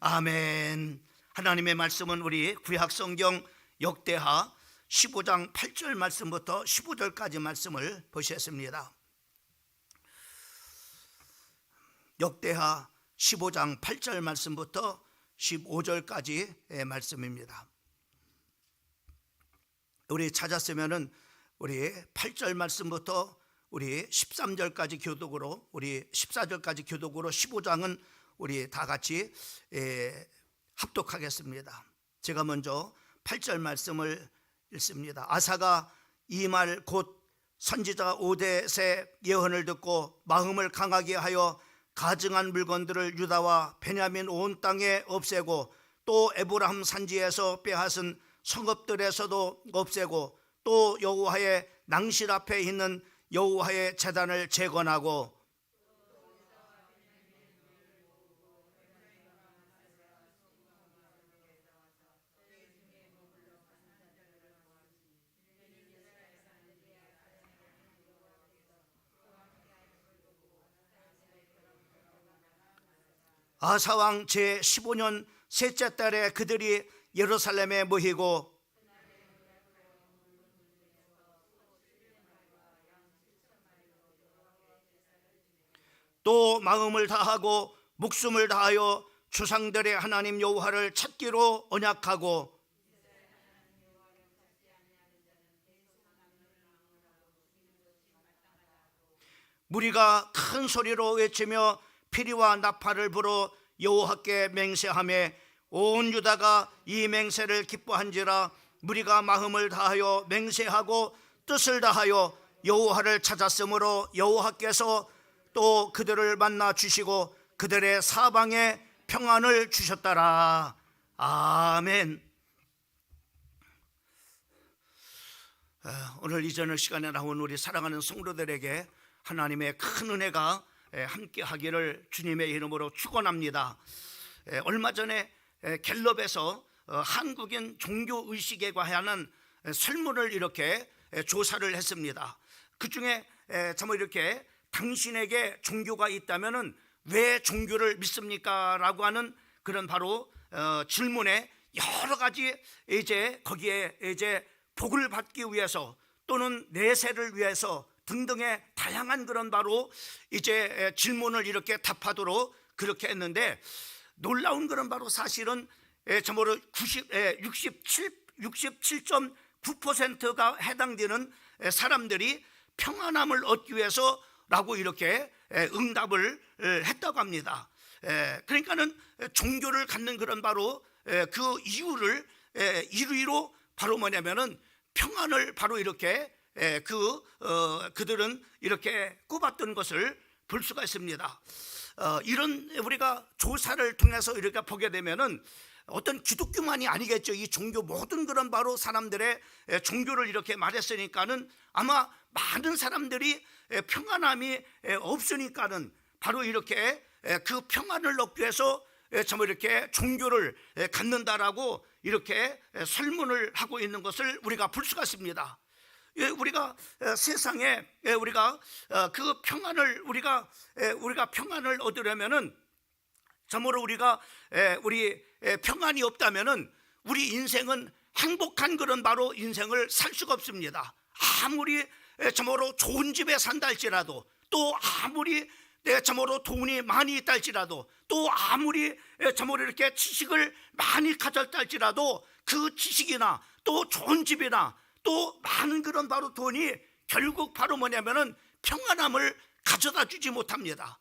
아멘. 하나님의 말씀은 우리 구약성경 역대하 15장 8절 말씀부터 15절까지 말씀을 보셨습니다. 역대하 15장 8절 말씀부터 15절까지 말씀입니다. 우리 찾았으면은 우리 8절 말씀부터 우리 13절까지 교독으로, 우리 14절까지 교독으로 15장은 우리 다 같이 합독하겠습니다. 제가 먼저 8절 말씀을 읽습니다. 아사가 이 말 곧 선지자 오뎃의 예언을 듣고 마음을 강하게 하여 가증한 물건들을 유다와 베냐민 온 땅에 없애고 또 에브라임 산지에서 빼앗은 성읍들에서도 없애고 또 여호와의 낭실 앞에 있는 여호와의 제단을 재건하고 아사왕 제15년 셋째 달에 그들이 예루살렘에 모이고 또 마음을 다하고 목숨을 다하여 조상들의 하나님 여호와를 찾기로 언약하고 무리가 큰 소리로 외치며 피리와 나팔을 불어 여호와께 맹세하며 온 유다가 이 맹세를 기뻐한지라. 무리가 마음을 다하여 맹세하고 뜻을 다하여 여호와를 찾았으므로 여호와께서 또 그들을 만나 주시고 그들의 사방에 평안을 주셨더라. 아멘. 오늘 이 저녁 시간에 나온 우리 사랑하는 성도들에게 하나님의 큰 은혜가 함께 하기를 주님의 이름으로 축원합니다. 얼마 전에 갤럽에서 한국인 종교의식에 관한 설문을 이렇게 조사를 했습니다. 그 중에 참 이렇게 당신에게 종교가 있다면 왜 종교를 믿습니까? 라고 하는 그런 바로 질문에 여러 가지 이제 거기에 이제 복을 받기 위해서 또는 내세를 위해서 등등의 다양한 그런 바로 이제 질문을 이렇게 답하도록 그렇게 했는데, 놀라운 그런 바로 사실은 참으로 67.9%가 해당되는 사람들이 평안함을 얻기 위해서라고 이렇게 응답을 했다고 합니다. 그러니까는 종교를 갖는 그런 바로 그 이유를 1위로 바로 뭐냐면은 평안을 바로 이렇게 그들은 이렇게 꼽았던 것을 볼 수가 있습니다. 이런 우리가 조사를 통해서 이렇게 보게 되면은 어떤 기독교만이 아니겠죠. 이 종교 모든 그런 바로 사람들의 종교를 이렇게 말했으니까는 아마 많은 사람들이 평안함이 없으니까는 바로 이렇게 그 평안을 얻기 위해서 참 이렇게 종교를 갖는다라고 이렇게 설문을 하고 있는 것을 우리가 볼 수가 있습니다. 우리가 세상에 우리가 그 평안을 우리가 평안을 얻으려면은 참으로 우리가 우리 평안이 없다면은 우리 인생은 행복한 그런 바로 인생을 살 수가 없습니다. 아무리 참으로 좋은 집에 산다 할지라도, 또 아무리 참으로 돈이 많이 있다 할지라도, 또 아무리 참으로 이렇게 지식을 많이 가졌다 할지라도 그 지식이나 또 좋은 집이나 또 많은 그런 바로 돈이 결국 바로 뭐냐면은 평안함을 가져다 주지 못합니다.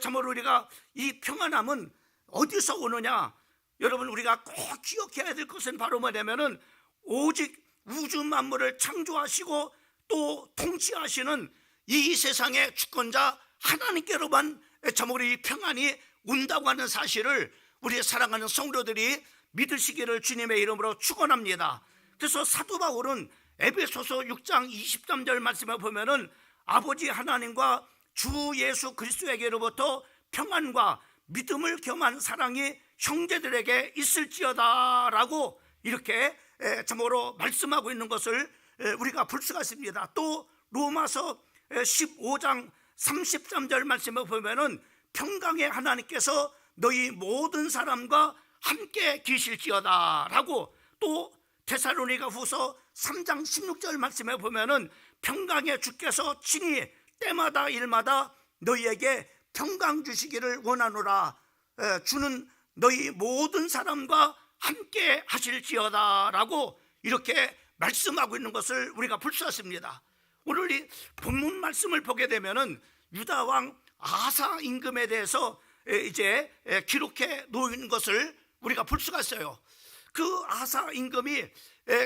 참으로 우리가 이 평안함은 어디서 오느냐? 여러분, 우리가 꼭 기억해야 될 것은 바로 뭐냐면은 오직 우주 만물을 창조하시고 또 통치하시는 이 세상의 주권자 하나님께로만 참으로 이 평안이 온다고 하는 사실을 우리 사랑하는 성도들이 믿으시기를 주님의 이름으로 축원합니다. 그래서 사도 바울은 에베소서 6장 23절 말씀에 보면은 아버지 하나님과 주 예수 그리스도에게로부터 평안과 믿음을 겸한 사랑이 형제들에게 있을지어다 라고 이렇게 참으로 말씀하고 있는 것을 우리가 볼 수가 있습니다. 또 로마서 15장 33절 말씀에 보면은 평강의 하나님께서 너희 모든 사람과 함께 계실지어다 라고, 또 데살로니가 후서 3장 16절 말씀에 보면은 평강의 주께서 친히 때마다 일마다 너희에게 평강 주시기를 원하노라. 주는 너희 모든 사람과 함께 하실지어다 라고 이렇게 말씀하고 있는 것을 우리가 볼 수 있습니다. 오늘 이 본문 말씀을 보게 되면은 유다 왕 아사 임금에 대해서 이제 기록해 놓은 것을 우리가 볼 수가 있어요. 그 아사 임금이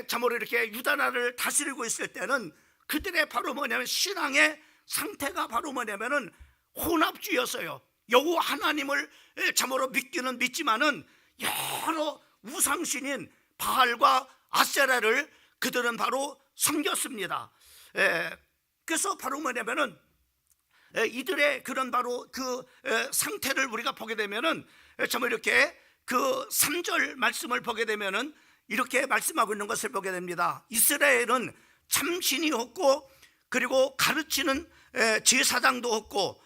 참으로 이렇게 유다 나라를 다스리고 있을 때는 그들의 바로 뭐냐면 신앙의 상태가 바로 뭐냐면은 혼합주의였어요. 여호와 하나님을 참으로 믿기는 믿지만은 여러 우상신인 바알과 아세라를 그들은 바로 섬겼습니다. 그래서 바로 뭐냐면은 이들의 그런 바로 그 상태를 우리가 보게 되면은 참 이렇게 그 3절 말씀을 보게 되면은 이렇게 말씀하고 있는 것을 보게 됩니다. 이스라엘은 참신이 없고 그리고 가르치는 제사장도 없고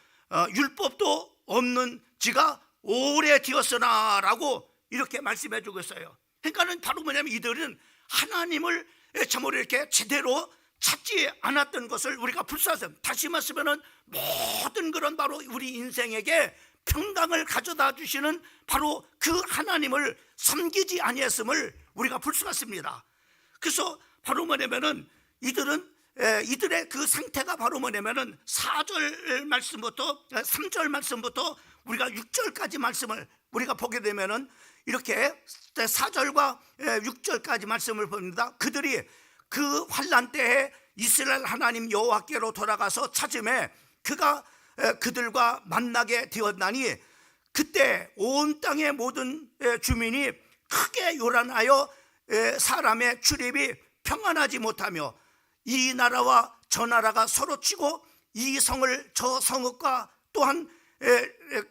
율법도 없는 지가 오래되었으나 라고 이렇게 말씀해 주고 있어요. 그러니까는 바로 뭐냐면 이들은 하나님을 참으로 이렇게 제대로 찾지 않았던 것을 우리가 불사했어요. 다시 말하면 모든 그런 바로 우리 인생에게 평강을 가져다 주시는 바로 그 하나님을 섬기지 아니했음을 우리가 볼 수가 있습니다. 그래서 바로 뭐냐면은 이들의 그 상태가 바로 뭐냐면은 4절 말씀부터 3절 말씀부터 우리가 6절까지 말씀을 우리가 보게 되면은 이렇게 4절과 6절까지 말씀을 봅니다. 그들이 그 환난 때에 이스라엘 하나님 여호와께로 돌아가서 찾음에 그가 그들과 만나게 되었나니 그때 온 땅의 모든 주민이 크게 요란하여 사람의 출입이 평안하지 못하며 이 나라와 저 나라가 서로 치고 이 성을 저 성읍과 또한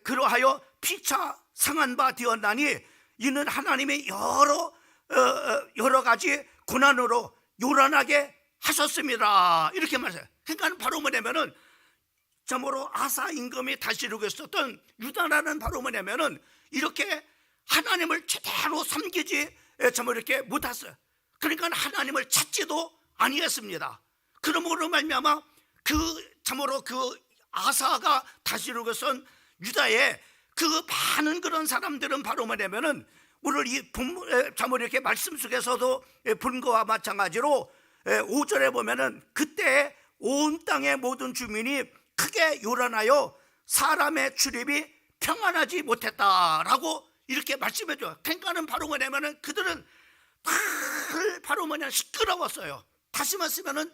그러하여 피차 상한 바 되었나니 이는 하나님의 여러 가지 고난으로 요란하게 하셨습니다. 이렇게 말해요. 그러니까 바로 뭐냐면은 참으로 아사 임금이 다스리고 있었던 유다라는 바로 뭐냐면은 이렇게 하나님을 제대로 섬기지 참으로 이렇게 못했어요. 그러니까 하나님을 찾지도 아니했습니다. 그러므로 말미암아 참으로 그 아사가 다스리고 있었던 유다의 그 많은 그런 사람들은 바로 뭐냐면은 오늘 이 참으로 이렇게 말씀 속에서도 본 것과 마찬가지로 5절에 보면은 그때 온 땅의 모든 주민이 크게 요란하여 사람의 출입이 평안하지 못했다라고 이렇게 말씀해 줘요. 그러니까는 바로 뭐냐면은 그들은 바로 뭐냐 시끄러웠어요. 다시 말하면은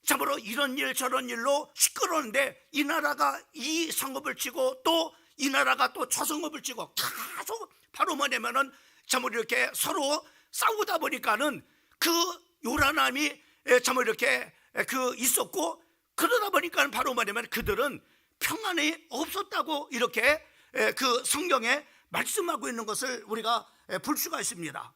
참으로 이런 일 저런 일로 시끄러운데 이 나라가 이 성읍을 치고 또 이 나라가 또 저 성읍을 치고 계속 바로 뭐냐면은 참으로 이렇게 서로 싸우다 보니까는 그 요란함이 참으로 이렇게 있었고 그러다 보니까 바로 뭐냐면 그들은 평안이 없었다고 이렇게 그 성경에 말씀하고 있는 것을 우리가 볼 수가 있습니다.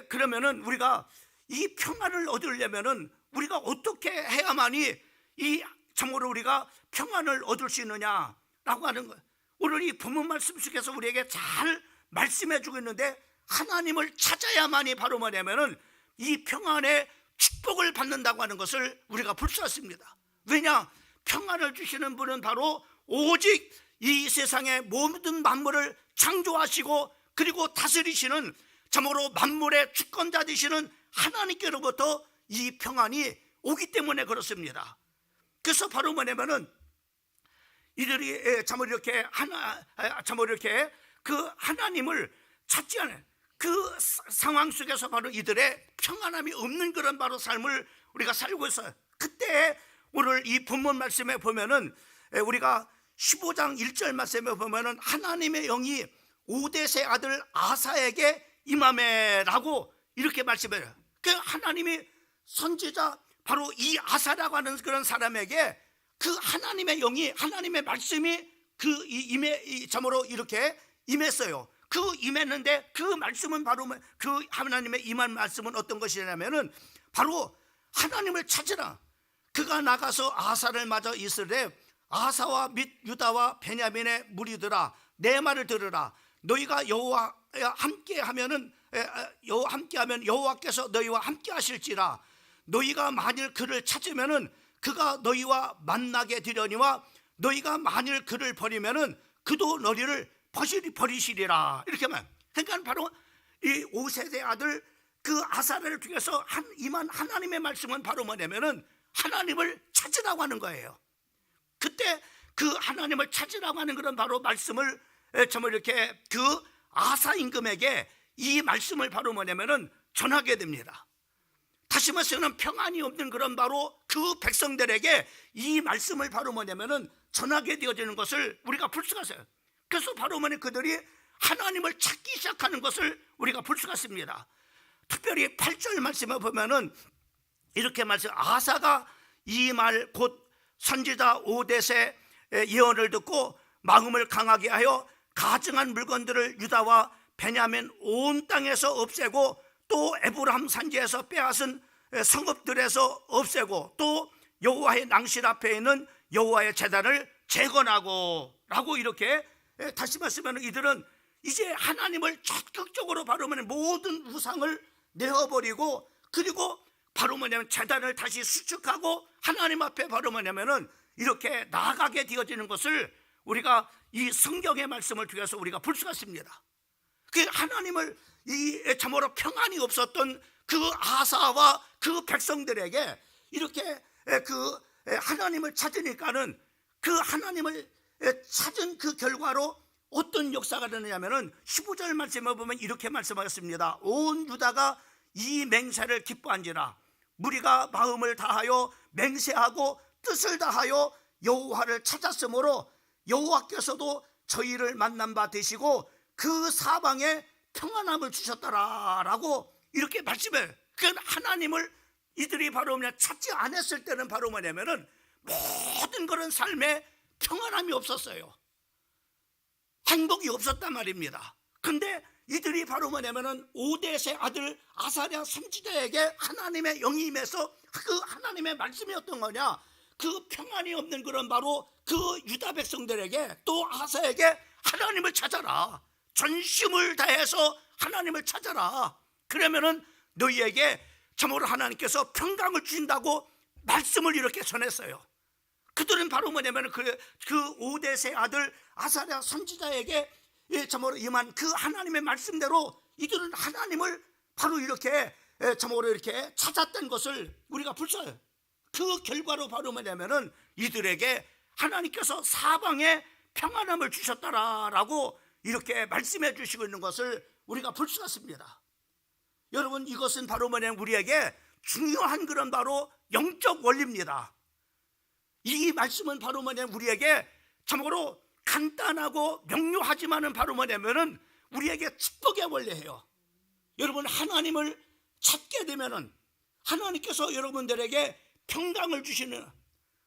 그러면은 우리가 이 평안을 얻으려면은 우리가 어떻게 해야만이 이 참으로 우리가 평안을 얻을 수 있느냐라고 하는 거예요. 오늘 이 본문 말씀 속에서 우리에게 잘 말씀해 주고 있는데 하나님을 찾아야만이 바로 뭐냐면은 이 평안의 축복을 받는다고 하는 것을 우리가 볼 수 있습니다. 왜냐? 평안을 주시는 분은 바로 오직 이 세상의 모든 만물을 창조하시고 그리고 다스리시는 참으로 만물의 주권자 되시는 하나님께로부터 이 평안이 오기 때문에 그렇습니다. 그래서 바로 뭐냐면은 이들이 참으로 이렇게 그 하나님을 찾지 않아요. 그 상황 속에서 바로 이들의 평안함이 없는 그런 바로 삶을 우리가 살고 있어요. 그때 오늘 이 본문 말씀에 보면은 우리가 15장 1절 말씀에 보면은 하나님의 영이 오뎃의 아들 아사에게 임하매라고 이렇게 말씀해요. 그 하나님이 선지자 바로 이 아사라고 하는 그런 사람에게 그 하나님의 영이 하나님의 말씀이 참으로 이렇게 임했어요. 그 임했는데 그 말씀은 바로 그 하나님의 임한 말씀은 어떤 것이냐면은 바로 하나님을 찾으라. 그가 나가서 아사를 맞아 이르되 아사와 및 유다와 베냐민의 무리들아 내 말을 들으라. 너희가 여호와와 함께하면 여호와께서 너희와 함께하실지라. 너희가 만일 그를 찾으면은 그가 너희와 만나게 되려니와 너희가 만일 그를 버리면은 그도 너희를 버리시리라. 이렇게만. 그러니까 바로 이 5세대 아들 그 아사랴를 통해서 임한 하나님의 말씀은 바로 뭐냐면은 하나님을 찾으라고 하는 거예요. 그때 그 하나님을 찾으라고 하는 그런 바로 말씀을 정말 이렇게 그 아사 임금에게 이 말씀을 바로 뭐냐면은 전하게 됩니다. 다시 말해서는 평안이 없는 그런 바로 그 백성들에게 이 말씀을 바로 뭐냐면은 전하게 되어지는 것을 우리가 볼 수가 있어요. 그래서 바로 뭐냐 그들이 하나님을 찾기 시작하는 것을 우리가 볼 수가 있습니다. 특별히 8절 말씀에 보면은 이렇게 말씀, 아사가 이 말 곧 선지자 오뎃의 예언을 듣고 마음을 강하게 하여 가증한 물건들을 유다와 베냐민 온 땅에서 없애고 또 에브라임 산지에서 빼앗은 성읍들에서 없애고 또 여호와의 낭실 앞에 있는 여호와의 제단을 재건하고 라고 이렇게 다시 말씀하면 이들은 이제 하나님을 적극적으로 바로 뭐냐면 모든 우상을 내어버리고 그리고 바로 뭐냐면 제단을 다시 수축하고 하나님 앞에 바로 뭐냐면은 이렇게 나아가게 되어지는 것을 우리가 이 성경의 말씀을 통해서 우리가 볼 수가 있습니다. 그 하나님을 이 참으로 평안이 없었던 그 아사와 그 백성들에게 이렇게 그 하나님을 찾으니까는 그 하나님을 찾은 그 결과로 어떤 역사가 되느냐면은 15절 말씀에 보면 이렇게 말씀하셨습니다. 온 유다가 이 맹세를 기뻐한지라. 무리가 마음을 다하여 맹세하고 뜻을 다하여 여호와를 찾았으므로 여호와께서도 저희를 만난 바 되시고 그 사방에 평안함을 주셨더라라고 이렇게 말씀해. 그 하나님을 이들이 바로 그냥 찾지 않았을 때는 바로 뭐냐면은 모든 그런 삶에 평안함이 없었어요. 행복이 없었단 말입니다. 근데 이들이 바로 뭐냐면은 오뎃의 아들 아사랴 선지자에게 하나님의 영이 임해서 그 하나님의 말씀이 어떤 거냐, 그 평안이 없는 그런 바로 그 유다 백성들에게 또 아사에게 하나님을 찾아라, 전심을 다해서 하나님을 찾아라. 그러면은 너희에게 참으로 하나님께서 평강을 주신다고 말씀을 이렇게 전했어요. 그들은 바로 뭐냐면 그 오뎃의 아들 아사랴 선지자에게 참으로 임한 그 하나님의 말씀대로 이들은 하나님을 바로 이렇게 참으로 이렇게 찾았던 것을 우리가 볼 수 있어요. 그 결과로 바로 뭐냐면은 이들에게 하나님께서 사방에 평안함을 주셨다라고 이렇게 말씀해 주시고 있는 것을 우리가 볼 수가 있습니다. 여러분, 이것은 바로 뭐냐면 우리에게 중요한 그런 바로 영적 원리입니다. 이 말씀은 바로 뭐냐면 우리에게 참으로 간단하고 명료하지만은 바로 뭐냐면은 우리에게 축복의 원리예요. 여러분, 하나님을 찾게 되면은 하나님께서 여러분들에게 평강을 주시는,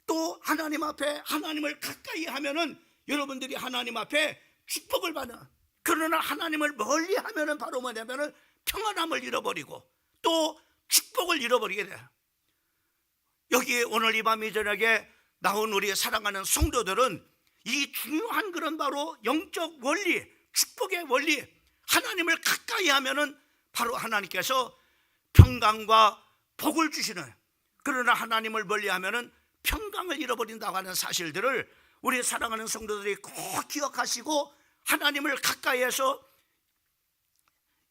또 하나님 앞에 하나님을 가까이 하면은 여러분들이 하나님 앞에 축복을 받는, 그러나 하나님을 멀리 하면은 바로 뭐냐면은 평안함을 잃어버리고 또 축복을 잃어버리게 돼요. 여기 오늘 이 밤 이 저녁에 나온 우리 사랑하는 성도들은 이 중요한 그런 바로 영적 원리, 축복의 원리, 하나님을 가까이 하면은 바로 하나님께서 평강과 복을 주시는, 그러나 하나님을 멀리 하면은 평강을 잃어버린다고 하는 사실들을 우리 사랑하는 성도들이 꼭 기억하시고 하나님을 가까이 해서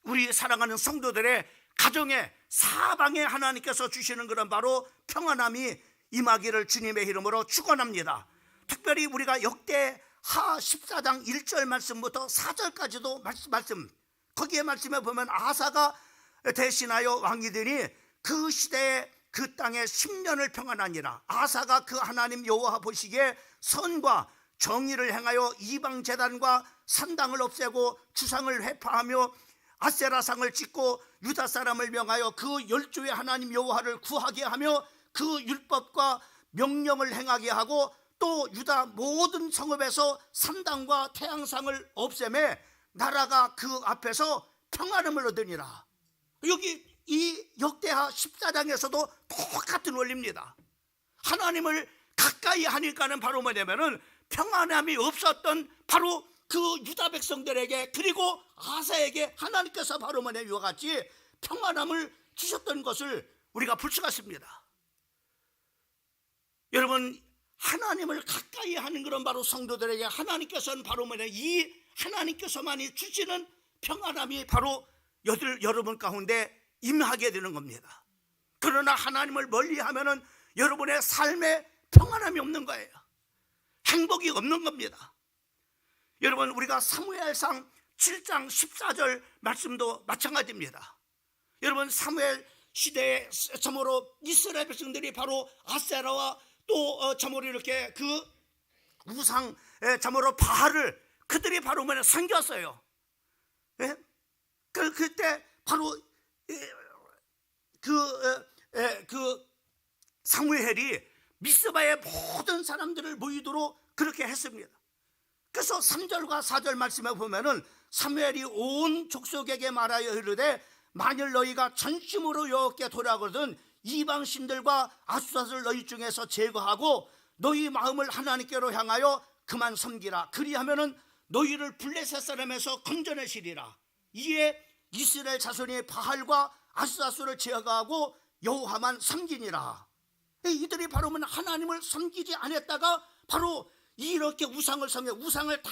우리 사랑하는 성도들의 가정에 사방에 하나님께서 주시는 그런 바로 평안함이 임하기를 주님의 이름으로 축원합니다. 특별히 우리가 역대하 14장 1절 말씀부터 4절까지도 말씀, 거기에 말씀에 보면 아사가 대신하여 왕이 되니 그 시대에 그 땅에 10년을 평안하니라. 아사가 그 하나님 여호와 보시기에 선과 정의를 행하여 이방 제단과 산당을 없애고 주상을 회파하며 아세라상을 짓고 유다 사람을 명하여 그 12의 하나님 여호와를 구하게 하며 그 율법과 명령을 행하게 하고 또 유다 모든 성읍에서 산당과 태양상을 없애매 나라가 그 앞에서 평안함을 얻으니라. 여기 이 역대하 14장에서도 똑같은 원리입니다. 하나님을 가까이 하니까는 바로 뭐냐면은 평안함이 없었던 바로 그 유다 백성들에게 그리고 아사에게 하나님께서 바로 뭐냐 이와 같이 평안함을 주셨던 것을 우리가 볼 수가 있습니다. 여러분, 하나님을 가까이 하는 그런 바로 성도들에게 하나님께서는 바로 뭐냐 이 하나님께서만이 주시는 평안함이 바로 여러분 가운데 임하게 되는 겁니다. 그러나 하나님을 멀리하면은 여러분의 삶에 평안함이 없는 거예요. 행복이 없는 겁니다. 여러분, 우리가 사무엘상 7장 14절 말씀도 마찬가지입니다. 여러분, 사무엘 시대에 참으로 이스라엘 백성들이 바로 아세라와 또 참으로 이렇게 그 우상 참으로 바알을 그들이 바로 뭐냐 섬겼어요. 예? 그때 바로 그 사무엘이 미스바의 모든 사람들을 모이도록 그렇게 했습니다. 그래서 3절과 4절 말씀에 보면은 사무엘이 온 족속에게 말하여 이르되 만일 너희가 전심으로 여호와께 돌아오거든 이방 신들과 아수사를 너희 중에서 제거하고 너희 마음을 하나님께로 향하여 그만 섬기라. 그리하면은 너희를 블레셋 사람에서 건져내시리라. 이에 이스라엘 자손이 바알과 아수사를 제거하고 여호와만 섬기니라. 이들이 바로 하나님을 섬기지 않았다가 바로 이렇게 우상을 섬겨 우상을 다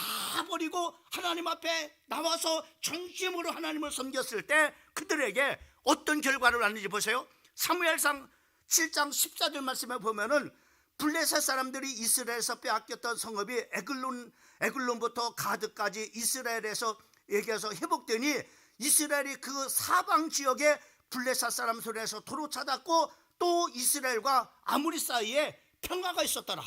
버리고 하나님 앞에 나와서 전심으로 하나님을 섬겼을 때 그들에게 어떤 결과를 낳는지 보세요. 사무엘상 7장 14절 말씀에 보면은 블레셋 사람들이 이스라엘에서 빼앗겼던 성읍이 에글론부터 가드까지 이스라엘에서 얘기해서 회복되니 이스라엘이 그 사방 지역에 블레셋 사람 손에서 도로 찾았고 또 이스라엘과 아무리 사이에 평화가 있었더라.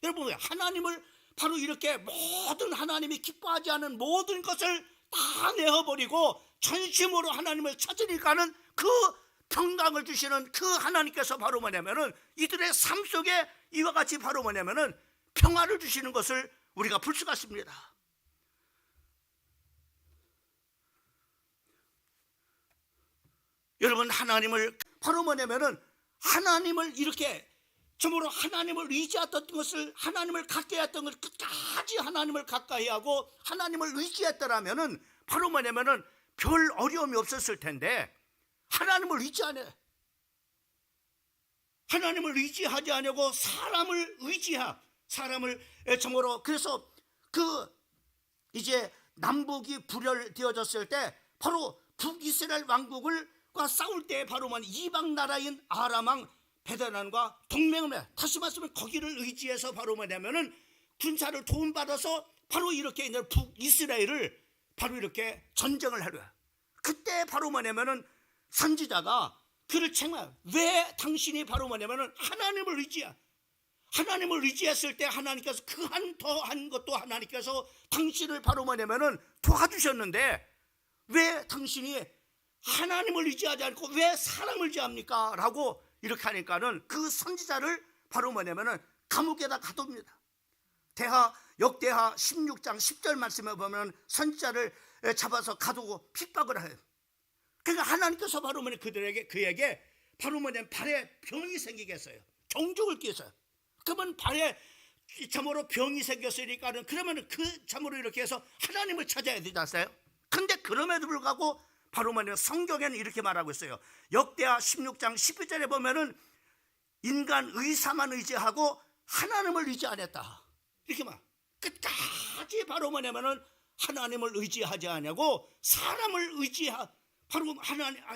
여러분, 하나님을 바로 이렇게 모든 하나님이 기뻐하지 않은 모든 것을 다 내어버리고 전심으로 하나님을 찾으니까는 그 평강을 주시는 그 하나님께서 바로 뭐냐면은 이들의 삶 속에 이와 같이 바로 뭐냐면은 평화를 주시는 것을 우리가 볼 수가 있습니다. 여러분, 하나님을 바로 뭐냐면은 하나님을 이렇게 전부로 하나님을 의지했던 것을 하나님을 가까이 했던 걸 끝까지 하나님을 가까이 하고 하나님을 의지했더라면은 바로 뭐냐면은 별 어려움이 없었을 텐데 하나님을 하나님을 의지하지 않고 사람을 정으로 그래서 그 이제 남북이 분열되어졌을 때 바로 북이스라엘 왕국과 싸울 때 바로 이방 나라인 아람 왕 베다난과 동맹을 해. 다시 말하면 거기를 의지해서 바로 뭐냐면은 군사를 도움받아서 바로 이렇게 이제 북이스라엘을 바로 이렇게 전쟁을 하려. 그때 바로 뭐냐면은 선지자가 그를 책망. 왜 당신이 바로 뭐냐면은 하나님을 의지했을 때 하나님께서 그 한 더한 것도 하나님께서 당신을 바로 뭐냐면은 도와주셨는데 왜 당신이 하나님을 의지하지 않고 왜 사람을 의지합니까? 라고 이렇게 하니까는 그 선지자를 바로 뭐냐면은 감옥에다 가둡니다. 역대하 16장 10절 말씀에 보면 선지자를 잡아서 가두고 핍박을 해요. 그러니까 하나님께서 바로 그에게 바로 뭐냐면 발에 병이 생기게 했어요. 종죽을 끼었어요. 그러면 발에 참으로 병이 생겼으니까는 그러면 그 참으로 이렇게 해서 하나님을 찾아야 되지 않아요? 근데 그럼에도 불구하고 바로 뭐냐면 성경에는 이렇게 말하고 있어요. 역대하 16장 12절에 보면은 인간 의사만 의지하고 하나님을 의지 안 했다. 이렇게 말. 끝까지 바로 뭐냐면은 하나님을 의지하지 않냐고 사람을 바로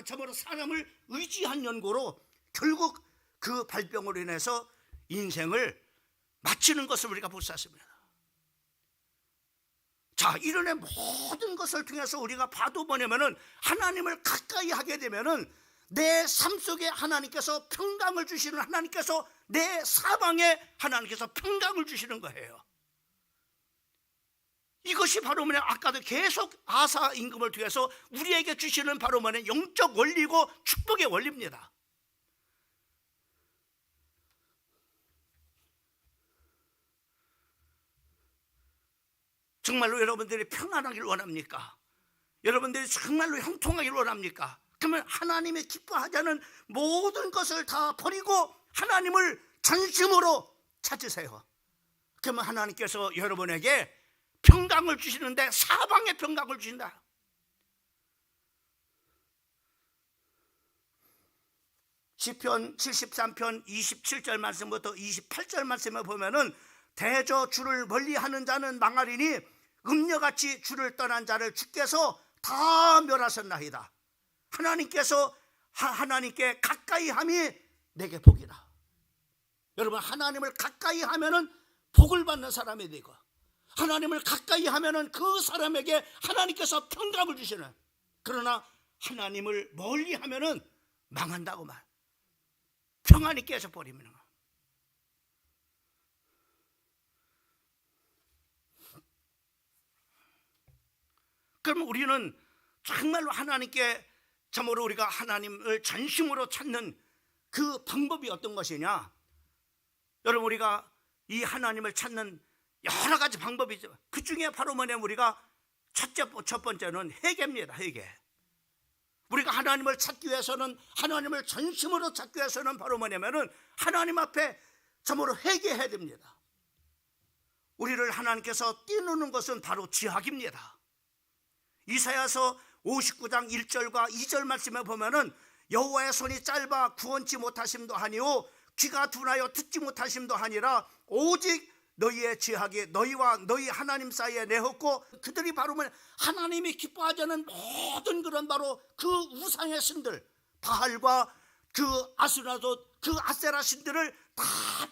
참으로 사람을 의지한 연고로 결국 그 발병으로 인해서 인생을 마치는 것을 우리가 볼 수 있습니다. 자, 이런 모든 것을 통해서 우리가 봐도 뭐냐면은 하나님을 가까이 하게 되면은 내 삶 속에 하나님께서 평강을 주시는 하나님께서 내 사방에 하나님께서 평강을 주시는 거예요. 이것이 바로 뭐냐 아까도 계속 아사 임금을 통해서 우리에게 주시는 바로 뭐냐 영적 원리고 축복의 원리입니다. 정말로 여러분들이 평안하길 원합니까? 여러분들이 정말로 형통하길 원합니까? 그러면 하나님이 기뻐하지 않은 모든 것을 다 버리고 하나님을 전심으로 찾으세요. 그러면 하나님께서 여러분에게 평강을 주시는데 사방에 평강을 주신다. 시편 73편 27절 말씀부터 28절 말씀에 보면은 대저 주를 멀리하는 자는 망하리니 음녀같이 주를 떠난 자를 주께서 다 멸하셨나이다. 하나님께 가까이함이 내게 복이다. 여러분, 하나님을 가까이 하면은 복을 받는 사람이 되고, 하나님을 가까이 하면은 그 사람에게 하나님께서 평강을 주시는, 그러나 하나님을 멀리 하면은 망한다고 말, 평안이 깨져버립니다. 그러면 우리는 정말로 하나님께, 참으로 우리가 하나님을 전심으로 찾는 그 방법이 어떤 것이냐? 여러분, 우리가 이 하나님을 찾는 여러 가지 방법이 있죠. 그 중에 바로 뭐냐면 우리가 첫 번째는 회개입니다. 회개. 우리가 하나님을 찾기 위해서는, 하나님을 전심으로 찾기 위해서는 바로 뭐냐면은 하나님 앞에 참으로 회개해야 됩니다. 우리를 하나님께서 띄우는 것은 바로 지학입니다. 이사야서 59장 1절과 2절 말씀에 보면은 여호와의 손이 짧아 구원치 못하심도 하니요 귀가 둔하여 듣지 못하심도 하니라. 오직 너희의 지학이 너희와 너희 하나님 사이에 내었고, 그들이 바로 하나님이 기뻐하지 않은 모든 그런 바로 그 우상의 신들, 바알과 그 아수라도 그 아세라 신들을 다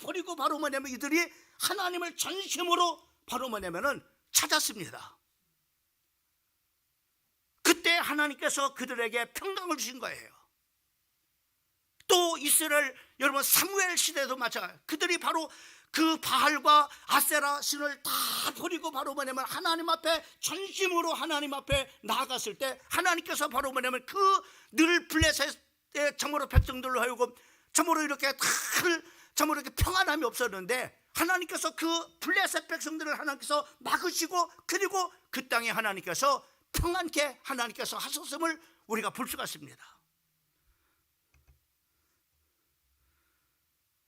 버리고 바로 뭐냐면 이들이 하나님을 전심으로 바로 뭐냐면은 찾았습니다. 그때 하나님께서 그들에게 평강을 주신 거예요. 또 이스라엘, 여러분 사무엘 시대도 마찬가지예요. 그들이 바로 그 바알과 아세라 신을 다 버리고 바로 뭐냐면 하나님 앞에 전심으로 하나님 앞에 나아갔을 때 하나님께서 바로 뭐냐면 그 늘 블레셋의 참으로 백성들로 하여금 참으로 이렇게 참으로 이렇게 평안함이 없었는데 하나님께서 그 블레셋 백성들을 하나님께서 막으시고, 그리고 그 땅에 하나님께서 평안케 하나님께서 하셨음을 우리가 볼 수가 있습니다.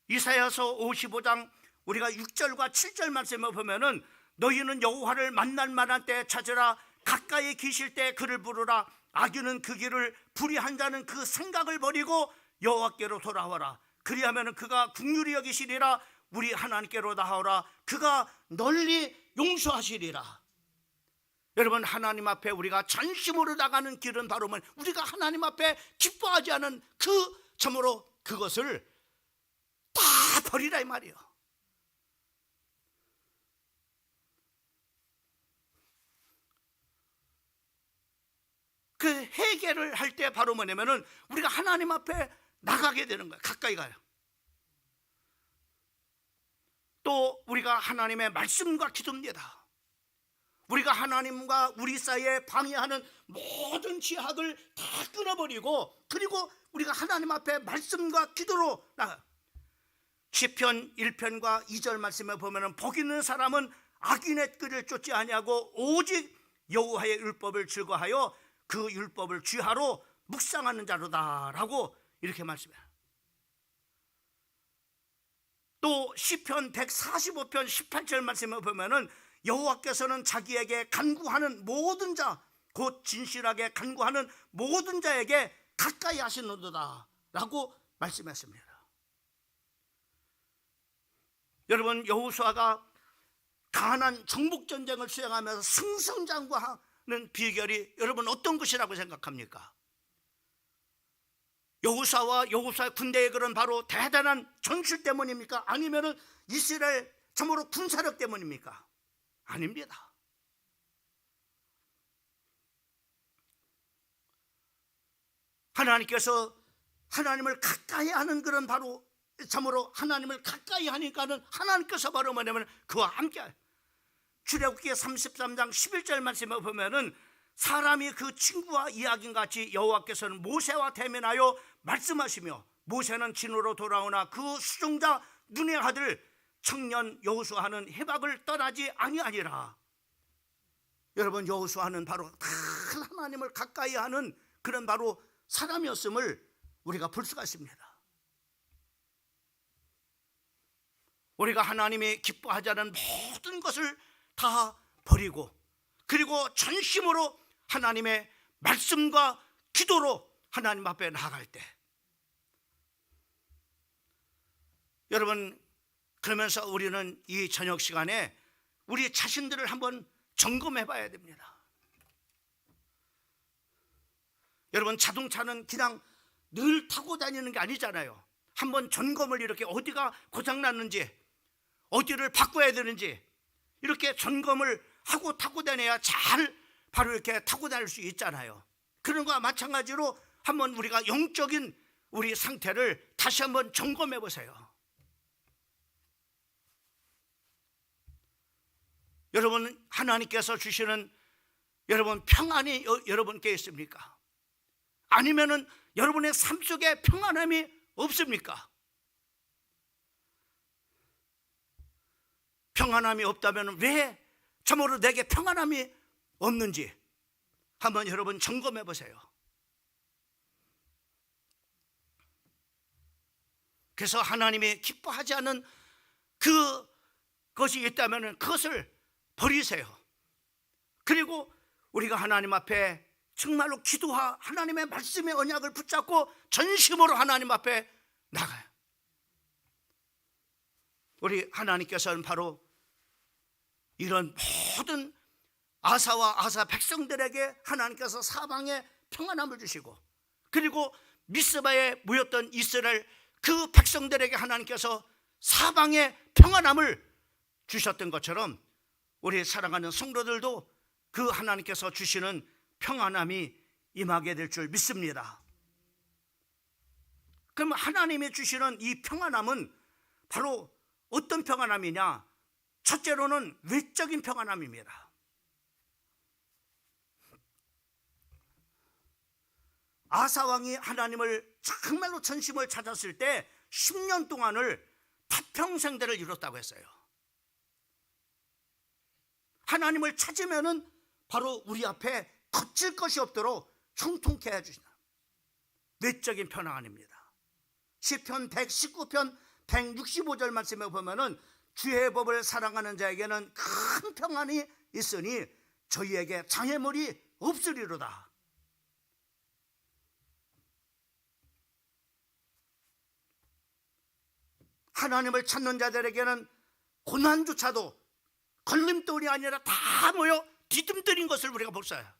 이사야서 55장 우리가 6절과 7절 말씀을 보면은 너희는 여호와를 만날 만한 때 찾으라. 가까이 계실 때 그를 부르라. 악인은 그 길을, 불의한 자는 그 생각을 버리고 여호와께로 돌아와라. 그리하면 그가 긍휼히 여기시리라. 우리 하나님께로 나아오라. 그가 널리 용서하시리라. 여러분, 하나님 앞에 우리가 전심으로 나가는 길은 바로 우리가 하나님 앞에 기뻐하지 않은 그 참으로 그것을 다 버리라 이 말이에요. 그 회개를 할 때 바로 뭐냐면은 우리가 하나님 앞에 나가게 되는 거예요. 가까이 가요. 또 우리가 하나님의 말씀과 기도입니다. 우리가 하나님과 우리 사이에 방해하는 모든 지학을 다 끊어버리고, 그리고 우리가 하나님 앞에 말씀과 기도로 나가요. 시편 1편과 2절 말씀에 보면은 복 있는 사람은 악인의 꾀를 쫓지 아니하고 오직 여호와의 율법을 즐거하여 그 율법을 쥐하로 묵상하는 자로다라고 이렇게 말씀해요. 또 시편 145편 18절 말씀에 보면은 여호와께서는 자기에게 간구하는 모든 자, 곧 진실하게 간구하는 모든 자에게 가까이 하시는도다 라고 말씀했습니다. 여러분, 여호수아가 가나안 정복전쟁을 수행하면서 승승장구하는 비결이 여러분 어떤 것이라고 생각합니까? 여호수아와 여호수아의 군대의 그런 바로 대단한 전술 때문입니까? 아니면은 이스라엘 참으로 군사력 때문입니까? 아닙니다. 하나님께서 하나님을 가까이 하는 그런 바로 참으로 하나님을 가까이 하니까는 하나님께서 바로 뭐냐면 그와 함께, 출애굽기 33장 11절 말씀에 보면은 사람이 그 친구와 이야긴 같이 여호와께서는 모세와 대면하여 말씀하시며 모세는 진으로 돌아오나 그 수종자 눈의 아들 청년 여호수아는 해박을 떠나지 아니하니라. 여러분, 여호수아는 바로 큰 하나님을 가까이 하는 그런 바로 사람이었음을 우리가 볼 수가 있습니다. 우리가 하나님이 기뻐하지 않은 모든 것을 다 버리고 그리고 전심으로 하나님의 말씀과 기도로 하나님 앞에 나아갈 때, 여러분, 그러면서 우리는 이 저녁 시간에 우리 자신들을 한번 점검해 봐야 됩니다. 여러분, 자동차는 그냥 늘 타고 다니는 게 아니잖아요. 한번 점검을, 이렇게 어디가 고장났는지, 어디를 바꿔야 되는지 이렇게 점검을 하고 타고 다녀야 잘 바로 이렇게 타고 다닐 수 있잖아요. 그런 거와 마찬가지로 한번 우리가 영적인 우리 상태를 다시 한번 점검해 보세요. 여러분, 하나님께서 주시는 여러분 평안이 여러분께 있습니까? 아니면은 여러분의 삶 속에 평안함이 없습니까? 평안함이 없다면 왜 참으로 내게 평안함이 없는지 한번 여러분 점검해 보세요. 그래서 하나님이 기뻐하지 않는 그것이 있다면 그것을 버리세요. 그리고 우리가 하나님 앞에 정말로 기도하, 하나님의 말씀의 언약을 붙잡고 전심으로 하나님 앞에 나가요. 우리 하나님께서는 바로 이런 모든 아사와 아사 백성들에게 하나님께서 사방에 평안함을 주시고, 그리고 미스바에 모였던 이스라엘 그 백성들에게 하나님께서 사방에 평안함을 주셨던 것처럼 우리 사랑하는 성도들도 그 하나님께서 주시는 평안함이 임하게 될 줄 믿습니다. 그럼 하나님이 주시는 이 평안함은 바로 어떤 평안함이냐? 첫째로는 외적인 평안함입니다. 아사 왕이 하나님을 정말로 전심을 찾았을 때 10년 동안을 태평생대를 이뤘다고 했어요. 하나님을 찾으면은 바로 우리 앞에 거칠 것이 없도록 형통케 해주신다. 외적인 평안입니다. 시편 119편 165절 말씀에 보면은 주의 법을 사랑하는 자에게는 큰 평안이 있으니 저희에게 장애물이 없으리로다. 하나님을 찾는 자들에게는 고난조차도 걸림돌이 아니라 다 모여 디딤돌인 것을 우리가 볼 수 있어요.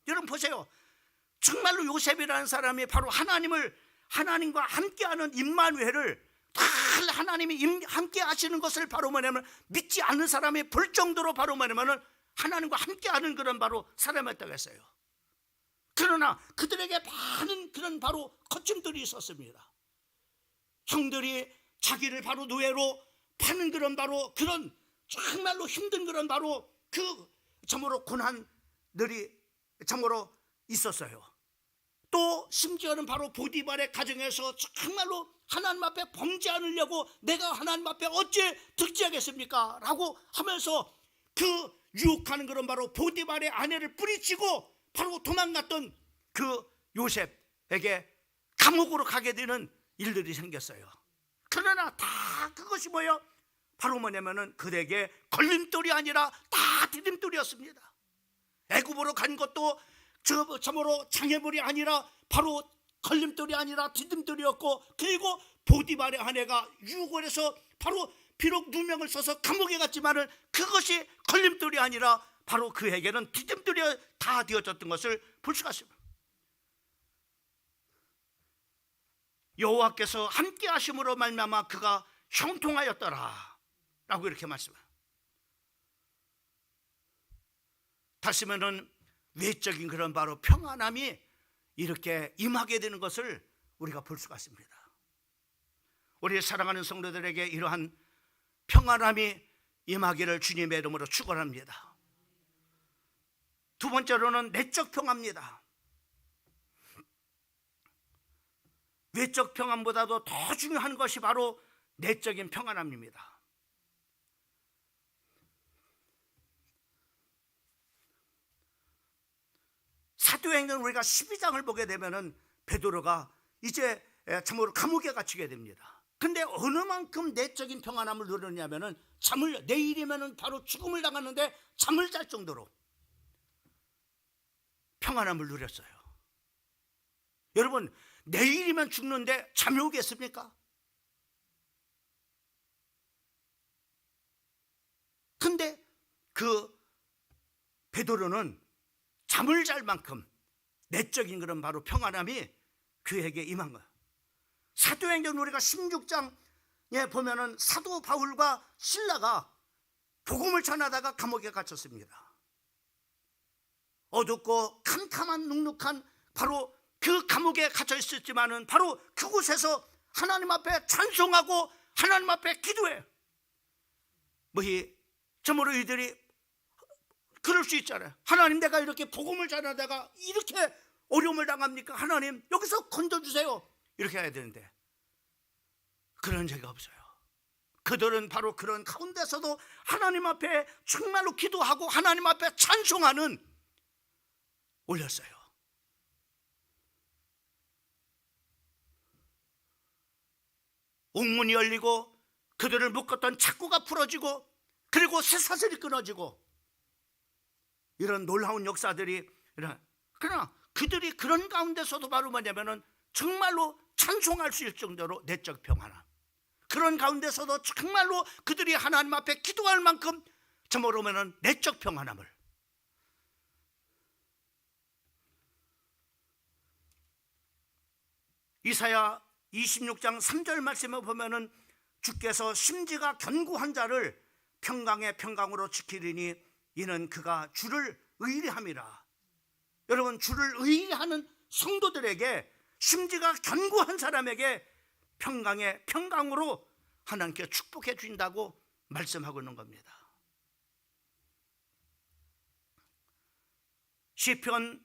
여러분 보세요. 정말로 요셉이라는 사람이 바로 하나님과 함께하는 임마누엘을 다 하나님이 함께 하시는 것을 바로 뭐냐면 믿지 않는 사람이 볼 정도로 바로 뭐냐면 하나님과 함께하는 그런 바로 사람이었다고 했어요. 그러나 그들에게 많은 그런 바로 거침들이 있었습니다. 형들이 자기를 바로 노예로 파는 그런 바로 그런 정말로 힘든 그런 바로 그 참으로 고난들이 참으로 있었어요. 또 심지어는 바로 보디발의 가정에서 정말로 하나님 앞에 범죄 않으려고 내가 하나님 앞에 어찌 득지하겠습니까? 라고 하면서 그 유혹하는 그런 바로 보디발의 아내를 뿌리치고 바로 도망갔던 그 요셉에게 감옥으로 가게 되는 일들이 생겼어요. 그러나 다 그것이 뭐예요? 바로 뭐냐면은 그에게 걸림돌이 아니라 다 디딤돌이었습니다. 애굽으로 간 것도 참으로 장애물이 아니라 바로 걸림돌이 아니라 디딤돌이었고, 그리고 보디발의 아내가 유혹을 해서 바로 비록 누명을 써서 감옥에 갔지만은 그것이 걸림돌이 아니라 바로 그에게는 디딤돌이 다 되어졌던 것을 볼 수가 있습니다. 여호와께서 함께 하심으로 말미암아 그가 형통하였더라 라고 이렇게 말씀합니다. 다시 말하면 외적인 그런 바로 평안함이 이렇게 임하게 되는 것을 우리가 볼 수가 있습니다. 우리 사랑하는 성도들에게 이러한 평안함이 임하기를 주님의 이름으로 축원합니다. 두 번째로는 내적 평안입니다. 외적 평안보다도 더 중요한 것이 바로 내적인 평안함입니다. 사도행전 우리가 12장을 보게 되면은 베드로가 이제 참으로 감옥에 갇히게 됩니다. 근데 어느 만큼 내적인 평안함을 누렸냐면은 내일이면은 바로 죽음을 당하는데 잠을 잘 정도로 평안함을 누렸어요. 여러분, 내일이면 죽는데 잠이 오겠습니까? 근데 그 베드로는 잠을 잘 만큼 내적인 그런 바로 평안함이 그에게 임한 거예요. 사도행전 우리가 16장에 보면은 사도 바울과 실라가 복음을 전하다가 감옥에 갇혔습니다. 어둡고 캄캄한 눅눅한 바로 그 감옥에 갇혀 있었지만은 바로 그곳에서 하나님 앞에 찬송하고 하나님 앞에 기도해. 저므로 이들이 그럴 수 있잖아요. 하나님, 내가 이렇게 복음을 전하다가 이렇게 어려움을 당합니까? 하나님, 여기서 건져주세요. 이렇게 해야 되는데 그런 적이 없어요. 그들은 바로 그런 가운데서도 하나님 앞에 정말로 기도하고 하나님 앞에 찬송하는 올렸어요. 옥문이 열리고 그들을 묶었던 착고가 풀어지고 그리고 쇠사슬이 끊어지고 이런 놀라운 역사들이 그러나 그들이 그런 가운데서도 바로 뭐냐면은 정말로 찬송할 수 있을 정도로 내적 평안함, 그런 가운데서도 정말로 그들이 하나님 앞에 기도할 만큼 저모르면은 내적 평안함을 이사야 26장 3절 말씀을 보면은 주께서 심지가 견고한 자를 평강의 평강으로 지키리니 이는 그가 주를 의리함이라. 여러분, 주를 의리하는 성도들에게 심지가 견고한 사람에게 평강의 평강으로 하나님께 축복해 주신다고 말씀하고 있는 겁니다. 시편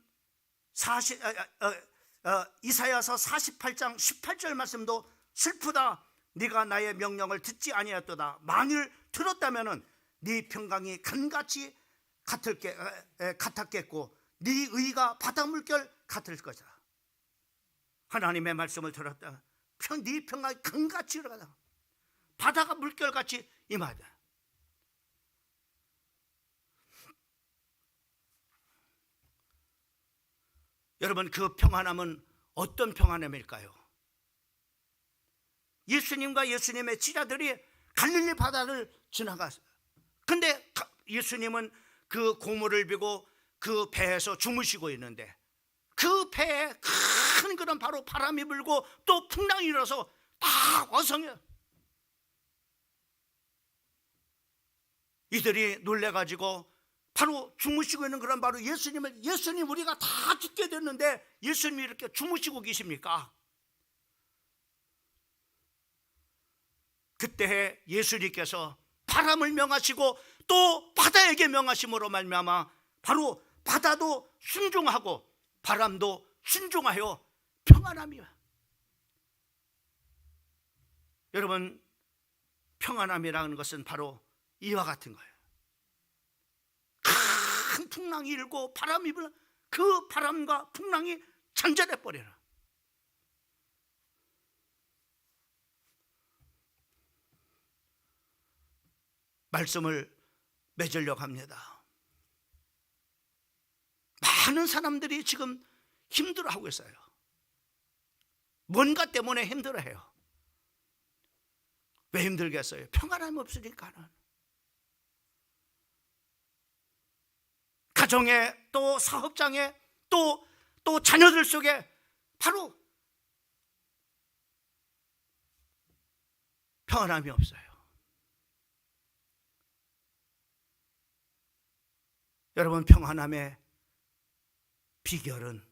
이사야서 48장 18절 말씀도 슬프다 네가 나의 명령을 듣지 아니하였도다. 만일 들었다면은 네 평강이 간같이 같았겠고 네 의가 바다 물결 같을 것이다. 하나님의 말씀을 들었다. 네 평강이 간같이 일어나다. 바다가 물결같이 임하다. 여러분, 그 평안함은 어떤 평안함일까요? 예수님과 예수님의 제자들이 갈릴리 바다를 지나갔어요. 근데 예수님은 그 고물을 비고 그 배에서 주무시고 있는데 그 배에 큰 그런 바로 바람이 불고 또 풍랑이 일어서 다 어성해. 이들이 놀래가지고 바로 주무시고 있는 그런 바로 예수님 우리가 다 죽게 됐는데 예수님이 이렇게 주무시고 계십니까? 그때 예수님께서 바람을 명하시고 또 바다에게 명하심으로 말미암아 바로 바다도 순종하고 바람도 순종하여 평안함이야. 여러분, 평안함이라는 것은 바로 이와 같은 거예요. 큰 풍랑이 일고 바람이 불어 그 바람과 풍랑이 잔잔해 버려라. 말씀을 맺으려고 합니다. 많은 사람들이 지금 힘들어하고 있어요. 뭔가 때문에 힘들어해요. 왜 힘들겠어요? 평안함이 없으니까는. 가정에 또 사업장에 또 자녀들 속에 바로 평안함이 없어요. 여러분, 평안함의 비결은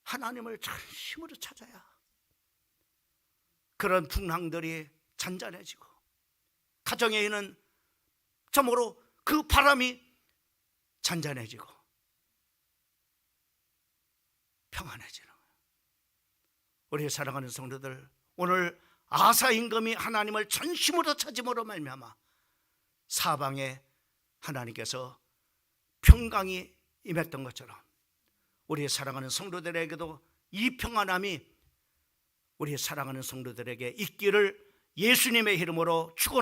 하나님을 진심으로 찾아야 그런 풍랑들이 잔잔해지고 가정에 있는 참으로 그 바람이 잔잔해지고 평안해지는 거예요. 우리 사랑하는 성도들, 오늘 아사 임금이 하나님을 전심으로 찾음으로 말미암아 사방에 하나님께서 평강이 임했던 것처럼 우리 사랑하는 성도들에게도 이 평안함이 우리 사랑하는 성도들에게 있기를 예수님의 이름으로 축원합니다.